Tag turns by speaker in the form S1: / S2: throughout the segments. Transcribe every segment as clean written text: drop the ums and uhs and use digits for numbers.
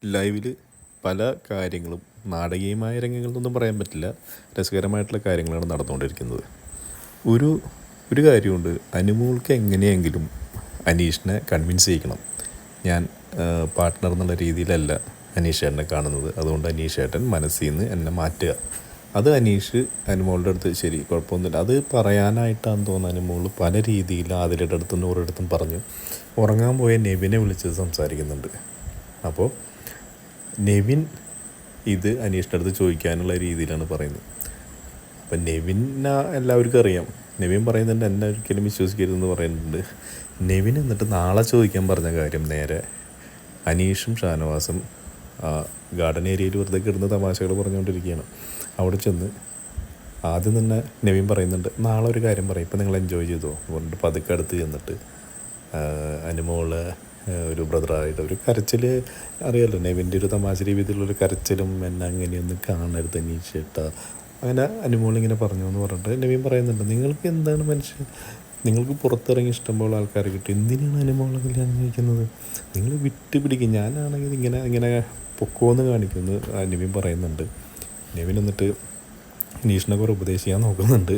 S1: ലൈവിൽ പല കാര്യങ്ങളും നാടകീയമായ രംഗങ്ങളെന്നൊന്നും പറയാൻ പറ്റില്ല, രസകരമായിട്ടുള്ള കാര്യങ്ങളാണ് നടന്നുകൊണ്ടിരിക്കുന്നത്. ഒരു ഒരു കാര്യമുണ്ട്, അനുമോൾക്ക് എങ്ങനെയെങ്കിലും അനീഷിനെ കൺവിൻസ് ചെയ്യിക്കണം. ഞാൻ പാർട്ട്ണർ എന്നുള്ള രീതിയിലല്ല അനീഷ് ഏട്ടനെ കാണുന്നത്, അതുകൊണ്ട് അനീഷ് ഏട്ടൻ മനസ്സിൽ നിന്ന് എന്നെ മാറ്റുക. അത് അനീഷ് അനുമോളുടെ അടുത്ത് ശരി കുഴപ്പമൊന്നുമില്ല, അത് പറയാനായിട്ടാണെന്ന് തോന്നുന്നു അനുമോൾ പല രീതിയിൽ ആദിലയുടെ അടുത്തും നൂറടുത്തും പറഞ്ഞു. ഉറങ്ങാൻ പോയ നെവിനെ വിളിച്ച് സംസാരിക്കുന്നുണ്ട്. അപ്പോൾ നെവിൻ ഇത് അനീഷിൻ്റെ അടുത്ത് ചോദിക്കാനുള്ള രീതിയിലാണ് പറയുന്നത്. അപ്പം നെവിനെ എല്ലാവർക്കും അറിയാം. നെവിൻ പറയുന്നുണ്ട് എന്നെ ഒരിക്കലും വിശ്വസിക്കരുതെന്ന് പറയുന്നുണ്ട്. നെവിൻ എന്നിട്ട് നാളെ ചോദിക്കാൻ പറഞ്ഞ കാര്യം നേരെ അനീഷും ഷാനവാസും ഗാർഡൻ ഏരിയയിൽ വെറുതെ കിടന്ന് തമാശകൾ പറഞ്ഞുകൊണ്ടിരിക്കുകയാണ്. അവിടെ ചെന്ന് ആദ്യം തന്നെ നെവിൻ പറയുന്നുണ്ട് നാളെ ഒരു കാര്യം പറയും, ഇപ്പം നിങ്ങൾ എൻജോയ് ചെയ്തോ പറഞ്ഞിട്ട് പതുക്കെ അടുത്ത് ചെന്നിട്ട് അനുമോളെ ഒരു ബ്രദറായിട്ട് ഒരു കരച്ചിൽ അറിയാമല്ലോ, നെവിൻ്റെ ഒരു തമാശ രീതിയിലുള്ളൊരു കരച്ചിലും എന്നെ അങ്ങനെയൊന്നും കാണരുത് അനീഷേട്ട, അങ്ങനെ അനുമോളിങ്ങനെ പറഞ്ഞു എന്ന് പറഞ്ഞിട്ട് നെവിൻ പറയുന്നുണ്ട് നിങ്ങൾക്ക് എന്താണ് മനുഷ്യൻ, നിങ്ങൾക്ക് പുറത്തിറങ്ങി ഇഷ്ടംപോലെ ആൾക്കാരെ കിട്ടും, എന്തിനാണ് അനുമോളെ കല്യാണം കഴിക്കുന്നത്, നിങ്ങൾ വിട്ട് പിടിക്കും, ഞാനാണെങ്കിൽ ഇങ്ങനെ ഇങ്ങനെ പൊക്കോന്ന് കാണിക്കുമെന്ന് നെവിൻ പറയുന്നുണ്ട്. നെവിൻ എന്നിട്ട് അനീഷിനെ കുറെ ഉപദേശിക്കാൻ നോക്കുന്നുണ്ട്.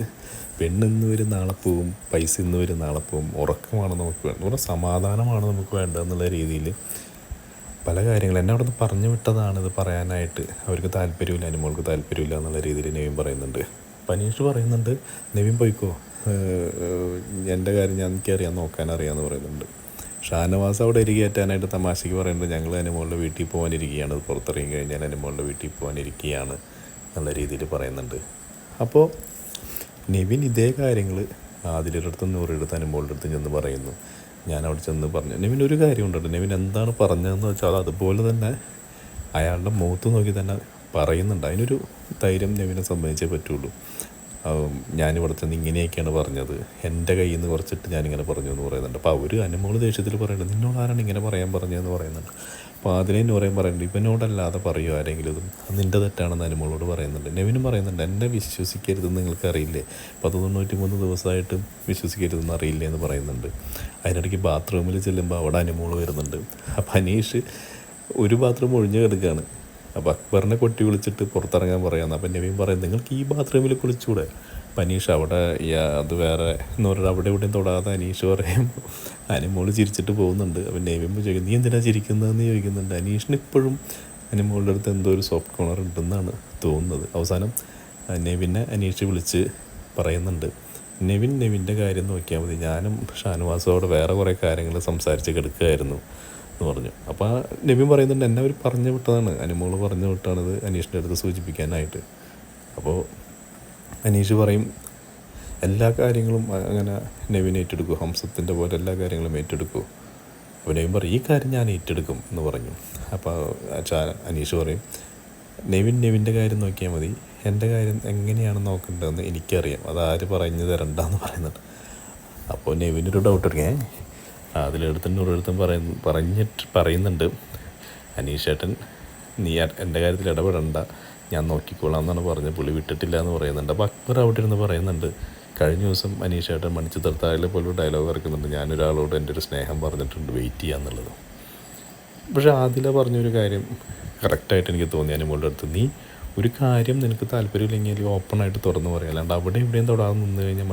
S1: പെണ്ണിന്ന് വരും നാളെ പോവും, പൈസ ഇന്ന് വരും നാളെ പോവും, ഉറക്കമാണ് നമുക്ക് വേണ്ടത്, പറഞ്ഞാൽ സമാധാനമാണ് നമുക്ക് വേണ്ടതെന്നുള്ള രീതിയിൽ പല കാര്യങ്ങളും എന്നെ അവിടെ നിന്ന് പറഞ്ഞു വിട്ടതാണിത് പറയാനായിട്ട്, അവർക്ക് താല്പര്യമില്ല, അനുമോൾക്ക് താല്പര്യമില്ല എന്നുള്ള രീതിയിൽ നെവിൻ പറയുന്നുണ്ട്. അപ്പം അനീഷ് പറയുന്നുണ്ട് നെവിൻ പോയിക്കോ, എൻ്റെ കാര്യം ഞാൻ എനിക്കറിയാം, നോക്കാനറിയാമെന്ന് പറയുന്നുണ്ട്. ഷാനവാസ് അവിടെ കയറ്റാനായിട്ട് തമാശയ്ക്ക് പറയുന്നുണ്ട് ഞങ്ങൾ അനുമോളുടെ വീട്ടിൽ പോകാനിരിക്കുകയാണ്, അത് പുറത്തിറങ്ങി കഴിഞ്ഞാൽ അനുമോളുടെ വീട്ടിൽ പോകാനിരിക്കുകയാണ് എന്നുള്ള രീതിയിൽ പറയുന്നുണ്ട്. അപ്പോൾ നെവിൻ ഇതേ കാര്യങ്ങൾ ആദിലയുടെ അടുത്തും നൂറിയുടെ അനുമോളുടെ അടുത്തും ചെന്ന് പറയുന്നു. ഞാൻ അവിടെ ചെന്ന് പറഞ്ഞു നെവിൻ ഒരു കാര്യം ഉണ്ടല്ലോ, നെവിൻ എന്താണ് പറഞ്ഞതെന്ന് വെച്ചാൽ അതുപോലെ തന്നെ അയാളുടെ മുഖത്ത് നോക്കി തന്നെ പറയുന്നുണ്ട്. അതിനൊരു ധൈര്യം നെവിനെ സംബന്ധിച്ചേ പറ്റുള്ളൂ. ഞാനിവിടെ ചെന്ന് ഇങ്ങനെയൊക്കെയാണ് പറഞ്ഞത്, എൻ്റെ കയ്യിൽ നിന്ന് കുറച്ചിട്ട് ഞാനിങ്ങനെ പറഞ്ഞു എന്ന് പറയുന്നുണ്ട്. അപ്പോൾ അവർ അനുമോൾ ദേഷ്യത്തിൽ പറയുന്നുണ്ട് നിന്നോട് ആരാണ് ഇങ്ങനെ പറയാൻ പറഞ്ഞതെന്ന് പറയുന്നുണ്ട്. അപ്പോൾ അതിനെ നൂറേം പറയുന്നുണ്ട് ഇവനോടല്ലാതെ പറയുമോ ആരെങ്കിലും ഇതും, അത് നിൻ്റെ തെറ്റാണെന്ന് അനുമോളോട് പറയുന്നുണ്ട്. നെവിനും പറയുന്നുണ്ട് എന്നെ വിശ്വസിക്കരുതെന്ന് നിങ്ങൾക്കറിയില്ലേ, 193 ദിവസമായിട്ട് വിശ്വസിക്കരുതെന്ന് അറിയില്ലേ എന്ന് പറയുന്നുണ്ട്. അതിനിടയ്ക്ക് ബാത്റൂമിൽ ചെല്ലുമ്പോൾ അവിടെ അനുമോൾ വരുന്നുണ്ട്. അപ്പോൾ അനീഷ് ഒരു ബാത്റൂം ഒഴിഞ്ഞു കിടക്കുകയാണ്. അപ്പോൾ അക്ബറിനെ കൊട്ടി വിളിച്ചിട്ട് പുറത്തിറങ്ങാൻ പറയാമെന്ന്. അപ്പം നെവിൻ പറയും നിങ്ങൾക്ക് ഈ ബാത്റൂമിൽ കുളിച്ചൂടെ. അപ്പം അനീഷ് അവിടെ അത് വേറെ എന്ന് പറഞ്ഞാൽ അവിടെ ഇവിടെയും തൊടാതെ അനീഷ് പറയും. അനുമോൾ ചിരിച്ചിട്ട് പോകുന്നുണ്ട്. അപ്പം നെവിൻ ചോദിക്കും നീ എന്തിനാണ് ചിരിക്കുന്നതെന്ന് ചോദിക്കുന്നുണ്ട്. അനീഷിന് ഇപ്പോഴും അനുമോളുടെ അടുത്ത് എന്തോ ഒരു സോഫ്റ്റ് കോർണർ ഉണ്ടെന്നാണ് തോന്നുന്നത്. അവസാനം നെവിനെ അനീഷ് വിളിച്ച് പറയുന്നുണ്ട് നെവിൻ്റെ കാര്യം നോക്കിയാൽ മതി, ഞാനും ഷാനവാസും അവിടെ വേറെ കുറേ കാര്യങ്ങൾ സംസാരിച്ച് കിടക്കുകയായിരുന്നു എന്ന് പറഞ്ഞു. അപ്പോൾ നെവിൻ പറയുന്നുണ്ട് എന്നെ അവർ പറഞ്ഞു വിട്ടതാണ്, അനുമോൾ പറഞ്ഞു വിട്ടാണിത് അനീഷിൻ്റെ അടുത്ത് സൂചിപ്പിക്കാനായിട്ട്. അപ്പോൾ അനീഷ് പറയും എല്ലാ കാര്യങ്ങളും അങ്ങനെ നെവിൻ ഏറ്റെടുക്കും, ഹംസത്തിൻ്റെ പോലെ എല്ലാ കാര്യങ്ങളും ഏറ്റെടുക്കും. അപ്പോൾ നെവിൻ പറയും ഈ കാര്യം ഞാൻ ഏറ്റെടുക്കും എന്ന് പറഞ്ഞു. അപ്പോൾ അനീഷ് പറയും നെവിൻ്റെ കാര്യം നോക്കിയാൽ മതി, എൻ്റെ കാര്യം എങ്ങനെയാണ് നോക്കേണ്ടതെന്ന് എനിക്കറിയാം, അതാര് പറഞ്ഞു തരണ്ടെന്ന് പറയുന്നുണ്ട്. അപ്പോൾ നെവിനൊരു ഡൗട്ട് എടുക്കേ അതിലെടുത്തും നൂറെടുത്തും പറയുന്നുണ്ട് അനീഷേട്ടൻ നീ എൻ്റെ കാര്യത്തിൽ ഇടപെടണ്ട, ഞാൻ നോക്കിക്കോളാം എന്നാണ് പറഞ്ഞത്, പുള്ളി വിട്ടിട്ടില്ല എന്ന് പറയുന്നുണ്ട്. അപ്പോൾ അക്ബർ അവിടെ ഇരുന്ന് പറയുന്നുണ്ട് കഴിഞ്ഞ ദിവസം അനീഷേട്ടൻ മണിച്ചു തീർത്തായാലും പോലും ഡയലോഗ് ഇറക്കുന്നുണ്ട് ഞാനൊരാളോട് എൻ്റെ ഒരു സ്നേഹം പറഞ്ഞിട്ടുണ്ട് വെയിറ്റ് ചെയ്യാന്നുള്ളത്. പക്ഷേ ആദില പറഞ്ഞൊരു കാര്യം കറക്റ്റായിട്ട് എനിക്ക് തോന്നി അനുമോളുടെ അടുത്ത്, നീ ഒരു കാര്യം നിനക്ക് താല്പര്യമില്ലെങ്കിൽ ഓപ്പണായിട്ട് തുറന്ന് പറയാം, അല്ലാണ്ട് അവിടെ ഇവിടെയും തൊടാതെ നിന്ന് കഴിഞ്ഞാൽ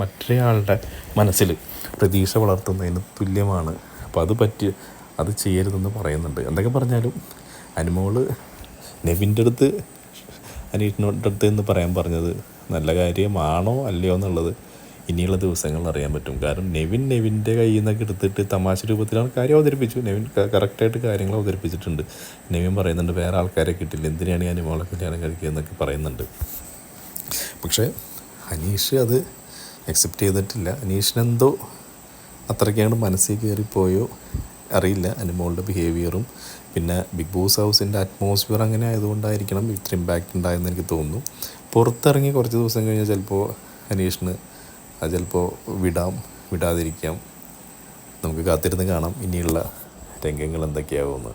S1: മറ്റൊരാളുടെ മനസ്സിൽ പ്രതീക്ഷ വളർത്തുന്നതിന് തുല്യമാണ്. അപ്പോൾ അത് ചെയ്യരുതെന്ന് പറയുന്നുണ്ട്. എന്തൊക്കെ പറഞ്ഞാലും അനുമോൾ നെവിൻ്റെ അടുത്ത് അനീഷിനോടെ അടുത്ത് എന്ന് പറയാൻ പറഞ്ഞത് നല്ല കാര്യമാണോ അല്ലയോ എന്നുള്ളത് ഇനിയുള്ള ദിവസങ്ങളിൽ അറിയാൻ പറ്റും. കാരണം നെവിൻ്റെ കയ്യിൽ നിന്നൊക്കെ എടുത്തിട്ട് തമാശ രൂപത്തിലാണ് കാര്യം അവതരിപ്പിച്ചു. നെവിൻ കറക്റ്റായിട്ട് കാര്യങ്ങൾ അവതരിപ്പിച്ചിട്ടുണ്ട്. നെവിൻ പറയുന്നുണ്ട് വേറെ ആൾക്കാരെ കിട്ടില്ല, എന്തിനാണ് ഞാൻ മോളെ കല്യാണം കഴിക്കുക എന്നൊക്കെ പറയുന്നുണ്ട്. പക്ഷേ അനീഷ് അത് അക്സെപ്റ്റ് ചെയ്തിട്ടില്ല. അനീഷിനെന്തോ അത്രയ്ക്കാണ്ട് മനസ്സിൽ കയറിപ്പോയോ അറിയില്ല. അനുമോളുടെ ബിഹേവിയറും പിന്നെ ബിഗ് ബോസ് ഹൗസിൻ്റെ അറ്റ്മോസ്ഫിയർ അങ്ങനെ ആയതുകൊണ്ടായിരിക്കണം ഇത്ര ഇമ്പാക്റ്റ് ഉണ്ടായെന്ന് എനിക്ക് തോന്നുന്നു. പുറത്തിറങ്ങി കുറച്ച് ദിവസം കഴിഞ്ഞാൽ ചിലപ്പോൾ അനീഷിന് അത് ചിലപ്പോൾ വിടാതിരിക്കാം. നമുക്ക് കാത്തിരുന്ന് കാണാം ഇനിയുള്ള രംഗങ്ങൾ എന്തൊക്കെയാവുമെന്ന്.